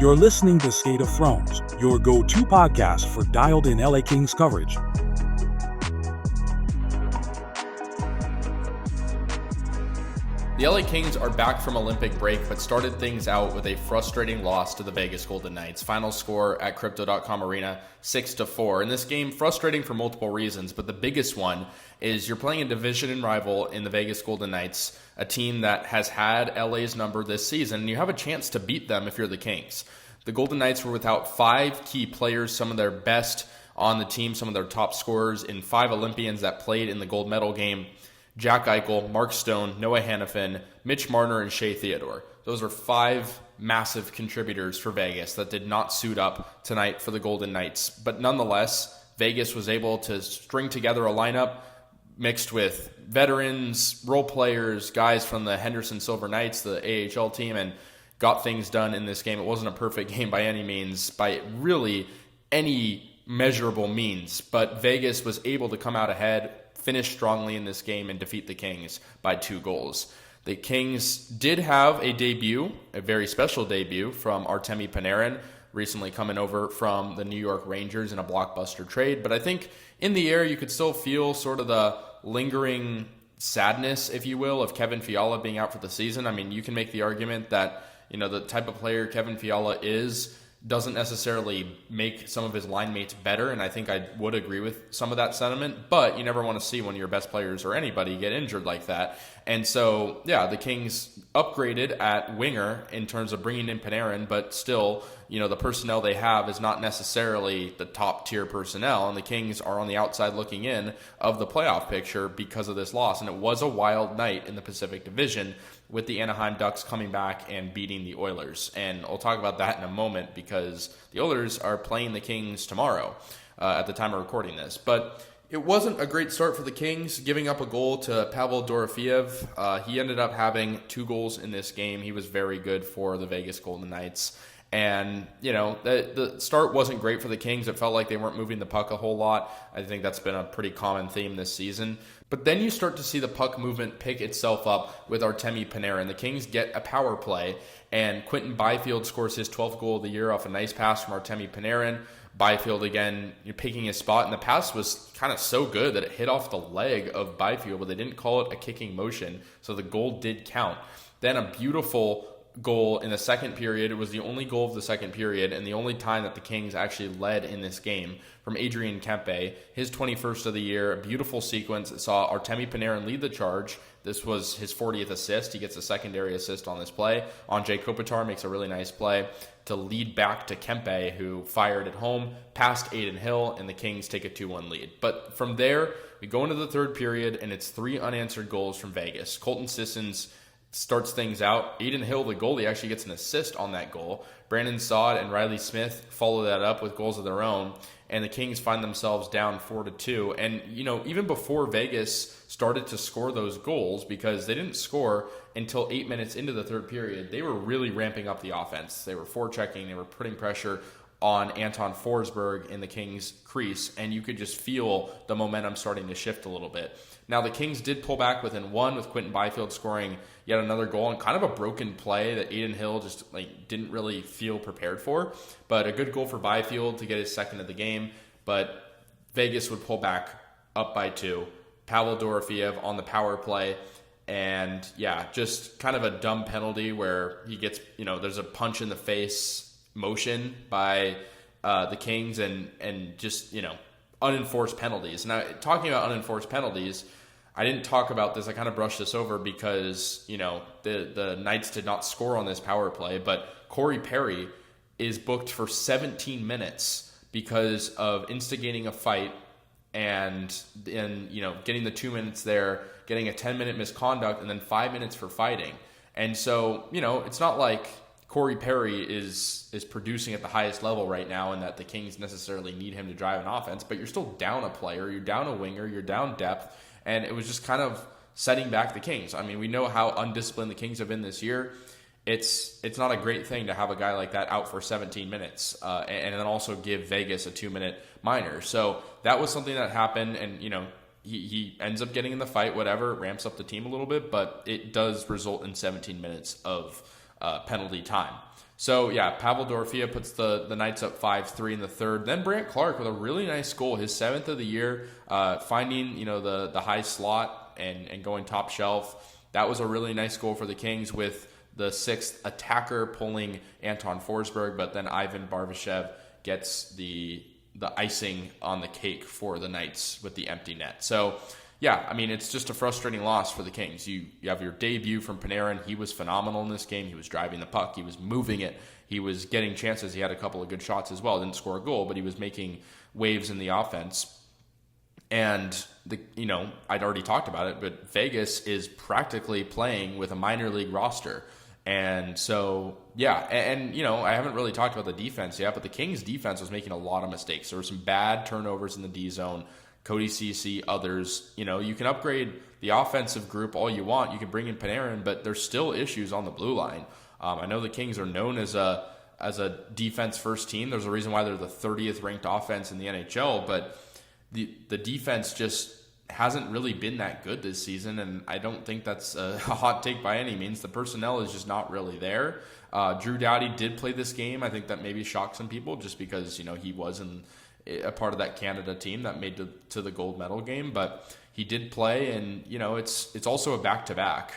You're listening to Skate of Thrones, your go-to podcast for dialed-in LA Kings coverage. The LA Kings are back from Olympic break, but started things out with a frustrating loss to the Vegas Golden Knights. Final score at Crypto.com Arena, 6-4. In this game, frustrating for multiple reasons, but the biggest one is you're playing a division rival in the Vegas Golden Knights, a team that has had LA's number this season, and you have a chance to beat them if you're the Kings. The Golden Knights were without 5 key players, some of their best on the team, some of their top scorers in 5 Olympians that played in the gold medal game. Jack Eichel, Mark Stone, Noah Hannafin, Mitch Marner, and Shea Theodore. Those are 5 massive contributors for Vegas that did not suit up tonight for the Golden Knights. But nonetheless, Vegas was able to string together a lineup mixed with veterans, role players, guys from the Henderson Silver Knights, the AHL team, and got things done in this game. It wasn't a perfect game by any means, by really any measurable means. But Vegas was able to come out ahead, finish strongly in this game, and defeat the Kings by 2 goals. The Kings did have a debut, a very special debut from Artemi Panarin, recently coming over from the New York Rangers in a blockbuster trade. But I think in the air you could still feel sort of the lingering sadness, if you will, of Kevin Fiala being out for the season. I mean, you can make the argument that, the type of player Kevin Fiala is doesn't necessarily make some of his line mates better, and I think I would agree with some of that sentiment, but you never want to see one of your best players or anybody get injured like that. And so, the Kings upgraded at winger in terms of bringing in Panarin, but still, the personnel they have is not necessarily the top-tier personnel, and the Kings are on the outside looking in of the playoff picture because of this loss. And it was a wild night in the Pacific Division with the Anaheim Ducks coming back and beating the Oilers. And I'll talk about that in a moment because the Oilers are playing the Kings tomorrow at the time of recording this. But it wasn't a great start for the Kings, giving up a goal to Pavel Dorofeev. He ended up having 2 goals in this game. He was very good for the Vegas Golden Knights. And, the start wasn't great for the Kings. It felt like they weren't moving the puck a whole lot. I think that's been a pretty common theme this season. But then you start to see the puck movement pick itself up with Artemi Panarin. The Kings get a power play, and Quinton Byfield scores his 12th goal of the year off a nice pass from Artemi Panarin. Byfield, again, picking his spot, and the pass was kind of so good that it hit off the leg of Byfield, but they didn't call it a kicking motion, so the goal did count. Then a beautiful goal in the second period. It was the only goal of the second period and the only time that the Kings actually led in this game, from Adrian Kempe, his 21st of the year. A beautiful sequence. It saw Artemi Panarin lead the charge. This was his 40th assist. He gets a secondary assist on this play. Andrei Kopitar makes a really nice play to lead back to Kempe, who fired it home past Adin Hill, and the Kings take a 2-1 lead. But from there, we go into the third period, and it's 3 unanswered goals from Vegas. Colton Sissons starts things out. Adin Hill, the goalie, actually gets an assist on that goal. Brandon Saad and Riley Smith follow that up with goals of their own, and the Kings find themselves down 4-2. And, even before Vegas started to score those goals, because they didn't score until 8 minutes into the third period, they were really ramping up the offense. They were forechecking, they were putting pressure on Anton Forsberg in the Kings' crease, and you could just feel the momentum starting to shift a little bit. Now, the Kings did pull back within 1 with Quinton Byfield scoring yet another goal, and kind of a broken play that Adin Hill just didn't really feel prepared for. But a good goal for Byfield to get his second of the game. But Vegas would pull back up by 2. Pavel Dorofeev on the power play. And, just kind of a dumb penalty where he gets, there's a punch in the face motion by the Kings and just, unenforced penalties. Now, talking about unenforced penalties, I didn't talk about this. I kind of brushed this over because, the Knights did not score on this power play, but Corey Perry is booked for 17 minutes because of instigating a fight and then, getting the 2 minutes there, getting a 10-minute misconduct, and then 5 minutes for fighting. And so, it's not like Corey Perry is producing at the highest level right now and that the Kings necessarily need him to drive an offense, but you're still down a player, you're down a winger, you're down depth, and it was just kind of setting back the Kings. I mean, we know how undisciplined the Kings have been this year. It's not a great thing to have a guy like that out for 17 minutes and then also give Vegas a 2-minute minor. So that was something that happened, and, he ends up getting in the fight, whatever, ramps up the team a little bit, but it does result in 17 minutes of penalty time. So, yeah, Pavel Dorofeyev puts the Knights up 5-3 in the third. Then Brant Clark with a really nice goal, his 7th of the year, finding, the high slot and going top shelf. That was a really nice goal for the Kings, with the 6th attacker pulling Anton Forsberg, but then Ivan Barbashev gets the icing on the cake for the Knights with the empty net. So, yeah, I mean, it's just a frustrating loss for the Kings. You have your debut from Panarin. He was phenomenal in this game. He was driving the puck. He was moving it. He was getting chances. He had a couple of good shots as well. Didn't score a goal, but he was making waves in the offense. And, I'd already talked about it, but Vegas is practically playing with a minor league roster. And so, yeah, and I haven't really talked about the defense yet, but the Kings' defense was making a lot of mistakes. There were some bad turnovers in the D zone. Cody Ceci, others. You can upgrade the offensive group all you want. You can bring in Panarin, but there's still issues on the blue line. I know the Kings are known as a defense-first team. There's a reason why they're the 30th ranked offense in the NHL, but the defense just hasn't really been that good this season, and I don't think that's a hot take by any means. The personnel is just not really there. Drew Doughty did play this game. I think that maybe shocked some people just because, he wasn't a part of that Canada team that made to the gold medal game, but he did play, and it's also a back-to-back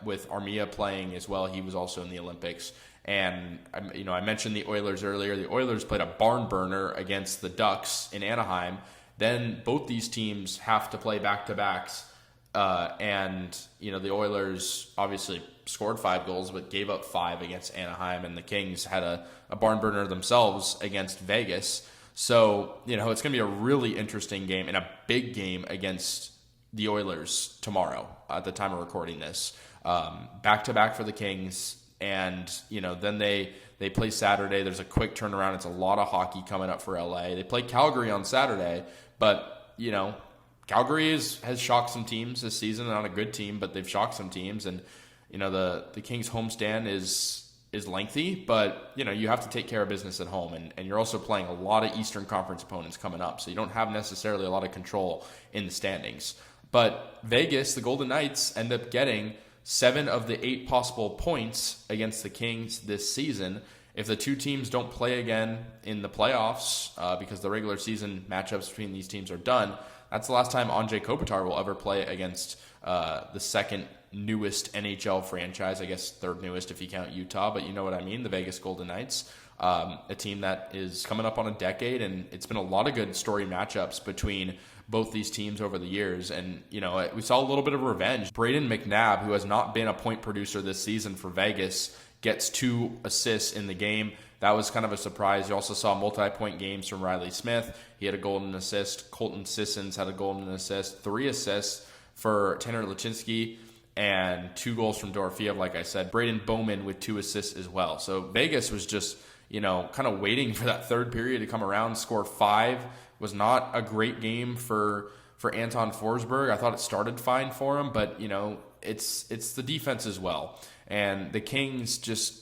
with Armia playing as well. He was also in the Olympics, and I mentioned the Oilers earlier. The Oilers played a barn burner against the Ducks in Anaheim. Then both these teams have to play back-to-backs, and the Oilers obviously scored 5 goals but gave up 5 against Anaheim, and the Kings had a barn burner themselves against Vegas. So, it's going to be a really interesting game and a big game against the Oilers tomorrow at the time of recording this. Back-to-back for the Kings, and, then they play Saturday. There's a quick turnaround. It's a lot of hockey coming up for LA. They play Calgary on Saturday, but, Calgary has shocked some teams this season. They're not a good team, but they've shocked some teams, and, the Kings homestand is lengthy, but you have to take care of business at home, and you're also playing a lot of Eastern Conference opponents coming up, so you don't have necessarily a lot of control in the standings. But Vegas, the Golden Knights, end up getting 7 of the 8 possible points against the Kings this season. If the two teams don't play again in the playoffs, because the regular season matchups between these teams are done, that's the last time Anze Kopitar will ever play against the second newest NHL franchise, I guess third newest if you count Utah, but you know what I mean, the Vegas Golden Knights, a team that is coming up on a decade, and it's been a lot of good story matchups between both these teams over the years, and we saw a little bit of revenge. Braden McNabb, who has not been a point producer this season for Vegas, gets 2 assists in the game. That was kind of a surprise. You also saw multi-point games from Riley Smith. He had a goal and an assist. Colton Sissons had a goal and an assist. 3 assists for Tanner Laczynski, and 2 goals from Dorofeyev, like I said. Braden Bowman with 2 assists as well. So Vegas was just, kind of waiting for that third period to come around. Score 5 was not a great game for Anton Forsberg. I thought it started fine for him, but, it's the defense as well. And the Kings just,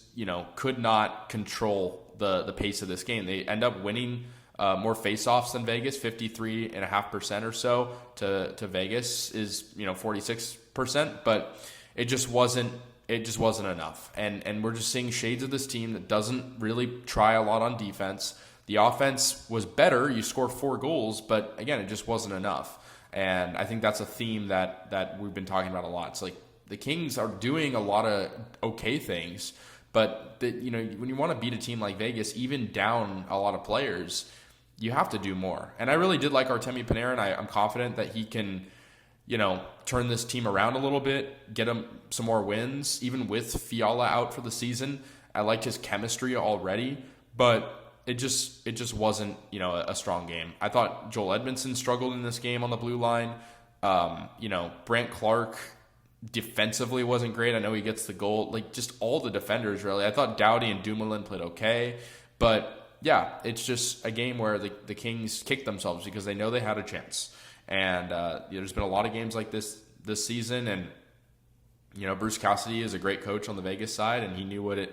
could not control the pace of this game. They end up winning more faceoffs than Vegas, 53.5% or so to Vegas is 46%, but it just wasn't enough. And we're just seeing shades of this team that doesn't really try a lot on defense. The offense was better. You score 4 goals, but again, it just wasn't enough. And I think that's a theme that we've been talking about a lot. It's like the Kings are doing a lot of okay things, but when you want to beat a team like Vegas, even down a lot of players, you have to do more. And I really did like Artemi Panarin. I'm confident that he can, turn this team around a little bit, get him some more wins, even with Fiala out for the season. I liked his chemistry already, but it just wasn't, a strong game. I thought Joel Edmondson struggled in this game on the blue line. Brant Clark defensively wasn't great. I know he gets the goal. Like, just all the defenders, really. I thought Doughty and Dumoulin played okay, but yeah, it's just a game where the Kings kicked themselves because they know they had a chance. And there's been a lot of games like this season, and Bruce Cassidy is a great coach on the Vegas side, and he knew what it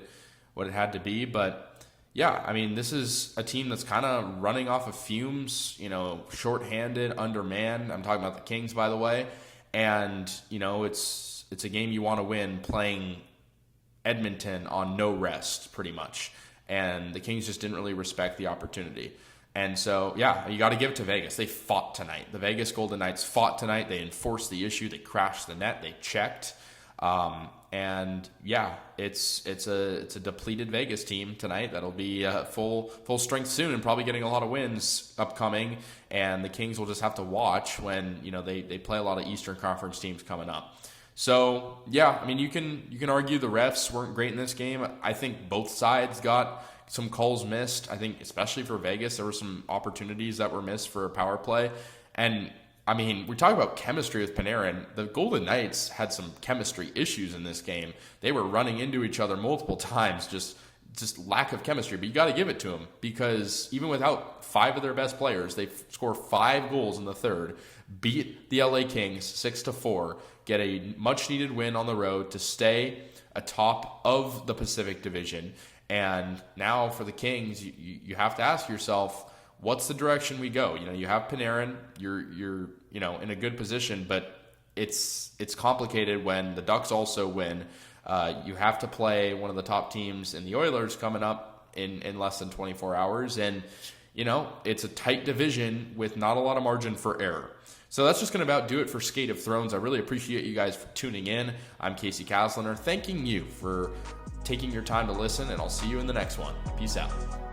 had to be. But yeah, I mean, this is a team that's kind of running off of fumes, shorthanded, undermanned. I'm talking about the Kings, by the way. And it's a game you want to win playing Edmonton on no rest pretty much. And the Kings just didn't really respect the opportunity. And so, yeah, you got to give it to Vegas. They fought tonight. The Vegas Golden Knights fought tonight. They enforced the issue. They crashed the net. They checked. And yeah, it's a depleted Vegas team tonight that'll be full strength soon and probably getting a lot of wins upcoming. And the Kings will just have to watch when they play a lot of Eastern Conference teams coming up. So yeah, I mean you can argue the refs weren't great in this game. I think both sides got some calls missed. I think especially for Vegas there were some opportunities that were missed for a power play. And I mean, we talk about chemistry with Panarin. The Golden Knights had some chemistry issues in this game. They were running into each other multiple times, just lack of chemistry. But you got to give it to them because even without 5 of their best players, they score 5 goals in the third, beat the LA Kings 6-4, get a much-needed win on the road to stay atop of the Pacific Division. And now for the Kings, you have to ask yourself, what's the direction we go? You have Panarin, you're in a good position, but it's complicated when the Ducks also win. You have to play one of the top teams in the Oilers coming up in less than 24 hours, and it's a tight division with not a lot of margin for error. So that's just going to about do it for Skate of Thrones. I really appreciate you guys for tuning in. I'm Casey Kasliner, thanking you for taking your time to listen, and I'll see you in the next one. Peace out.